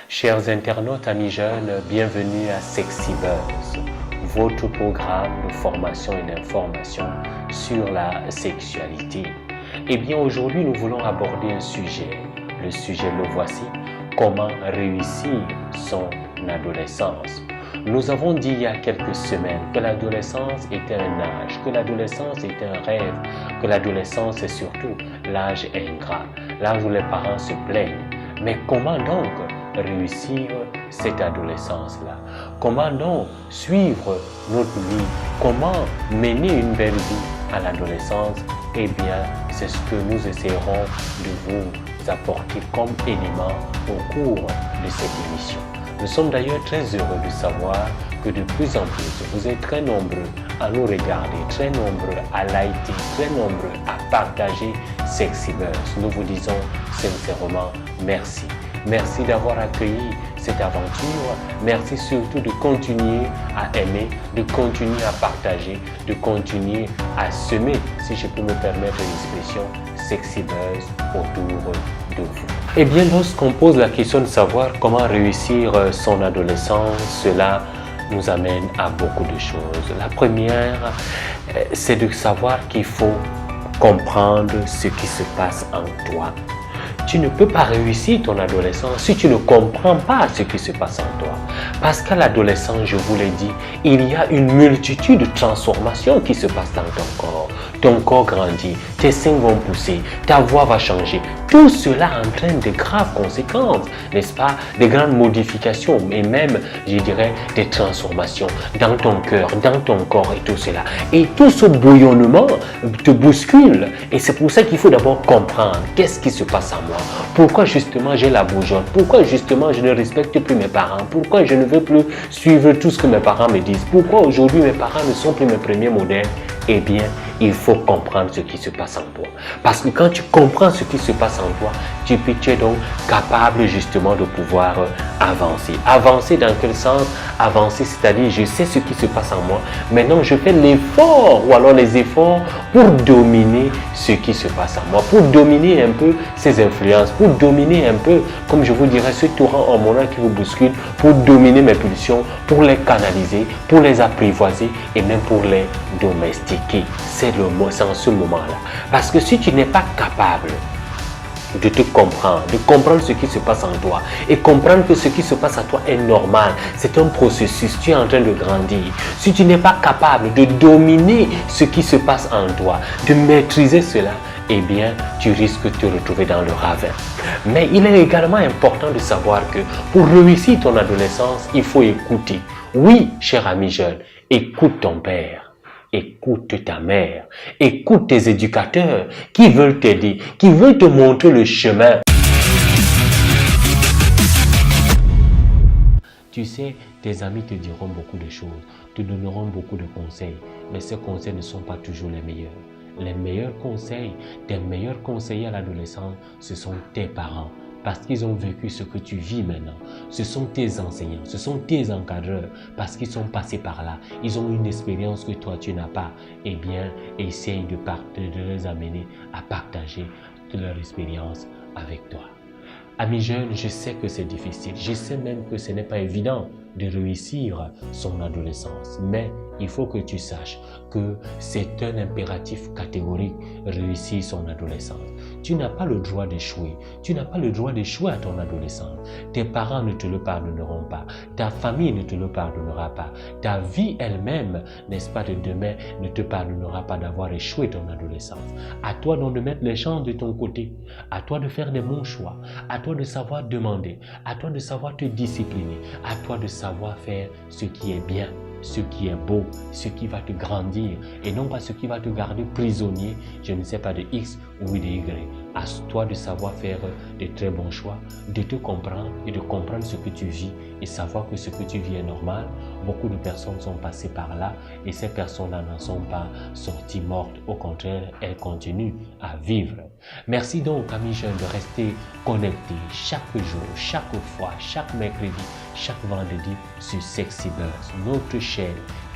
Chers internautes, amis jeunes, bienvenue à Sexy Buzz, votre programme de formation et d'information sur la sexualité. Eh bien, aujourd'hui, nous voulons aborder un sujet. Le sujet, le voici, comment réussir son adolescence. Nous avons dit il y a quelques semaines que l'adolescence est un âge, que l'adolescence est un rêve, que l'adolescence est surtout l'âge ingrat, l'âge où les parents se plaignent. Mais comment donc réussir cette adolescence-là? Comment donc suivre notre vie? Comment mener une belle vie à l'adolescence? Eh bien, c'est ce que nous essaierons de vous apporter comme élément au cours de cette émission. Nous sommes d'ailleurs très heureux de savoir que de plus en plus, vous êtes très nombreux à nous regarder, très nombreux à liker, très nombreux à partager Sexy Buzz. Nous vous disons sincèrement merci. Merci d'avoir accueilli cette aventure. Merci surtout de continuer à aimer, de continuer à partager, de continuer à semer, si je peux me permettre l'expression, Sexy Buzz autour de vous. Eh bien, lorsqu'on pose la question de savoir comment réussir son adolescence, cela nous amène à beaucoup de choses. La première, c'est de savoir qu'il faut comprendre ce qui se passe en toi. Tu ne peux pas réussir ton adolescence si tu ne comprends pas ce qui se passe en toi. Parce qu'à l'adolescence, je vous l'ai dit, il y a une multitude de transformations qui se passent dans ton corps. Ton corps grandit, tes seins vont pousser, ta voix va changer. Tout cela entraîne de graves conséquences, n'est-ce pas? Des grandes modifications et même, je dirais, des transformations dans ton cœur, dans ton corps et tout cela. Et tout ce bouillonnement te bouscule. Et c'est pour ça qu'il faut d'abord comprendre qu'est-ce qui se passe en moi. Pourquoi justement j'ai la bougeotte? Pourquoi justement je ne respecte plus mes parents? Pourquoi je ne veux plus suivre tout ce que mes parents me disent? Pourquoi aujourd'hui mes parents ne sont plus mes premiers modèles? Eh bien, il faut comprendre ce qui se passe en toi. Parce que quand tu comprends ce qui se passe en toi, tu es donc capable justement de pouvoir avancer. Avancer dans quel sens? Avancer, c'est-à-dire je sais ce qui se passe en moi. Maintenant, je fais l'effort ou alors les efforts pour dominer ce qui se passe en moi, pour dominer un peu ces influences, pour dominer un peu, comme je vous dirais, ce torrent hormonal qui vous bouscule, pour dominer mes pulsions, pour les canaliser, pour les apprivoiser et même pour les domestiquer. C'est en ce moment-là. Parce que si tu n'es pas capable de te comprendre, de comprendre ce qui se passe en toi et comprendre que ce qui se passe à toi est normal, c'est un processus, tu es en train de grandir. Si tu n'es pas capable de dominer ce qui se passe en toi, de maîtriser cela, eh bien, tu risques de te retrouver dans le ravin. Mais il est également important de savoir que pour réussir ton adolescence, il faut écouter. Oui, cher ami jeune, écoute ton père. Écoute ta mère, écoute tes éducateurs qui veulent t'aider, qui veulent te montrer le chemin. Tu sais, tes amis te diront beaucoup de choses, te donneront beaucoup de conseils, mais ces conseils ne sont pas toujours les meilleurs. Les meilleurs conseils, tes meilleurs conseillers à l'adolescence, ce sont tes parents. Parce qu'ils ont vécu ce que tu vis maintenant. Ce sont tes enseignants, ce sont tes encadreurs, parce qu'ils sont passés par là. Ils ont une expérience que toi, tu n'as pas. Eh bien, essaye de les amener à partager toute leur expérience avec toi. Amis jeunes, je sais que c'est difficile. Je sais même que ce n'est pas évident de réussir son adolescence. Mais il faut que tu saches que c'est un impératif catégorique, réussir son adolescence. Tu n'as pas le droit d'échouer. Tu n'as pas le droit d'échouer à ton adolescence. Tes parents ne te le pardonneront pas. Ta famille ne te le pardonnera pas. Ta vie elle-même, n'est-ce pas, de demain, ne te pardonnera pas d'avoir échoué ton adolescence. À toi donc de mettre les chances de ton côté. À toi de faire des bons choix. À toi de savoir demander. À toi de savoir te discipliner. À toi de savoir faire ce qui est bien, ce qui est beau, ce qui va te grandir et non pas ce qui va te garder prisonnier, je ne sais pas, de X ou de Y. À toi de savoir faire de très bons choix, de te comprendre et de comprendre ce que tu vis et savoir que ce que tu vis est normal. Beaucoup de personnes sont passées par là et ces personnes-là n'en sont pas sorties mortes. Au contraire, elles continuent à vivre. Merci donc, amis jeunes, de rester connectés chaque jour, chaque fois, chaque mercredi, chaque vendredi sur Sexy Buzz, notre chaîne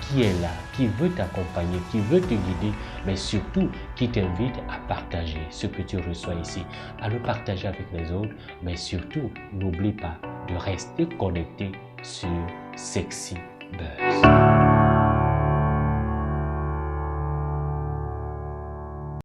qui est là, qui veut t'accompagner, qui veut te guider, mais surtout qui t'invite à partager ce que tu reçois ici, à le partager avec les autres, mais surtout, n'oublie pas de rester connecté sur Sexy Buzz.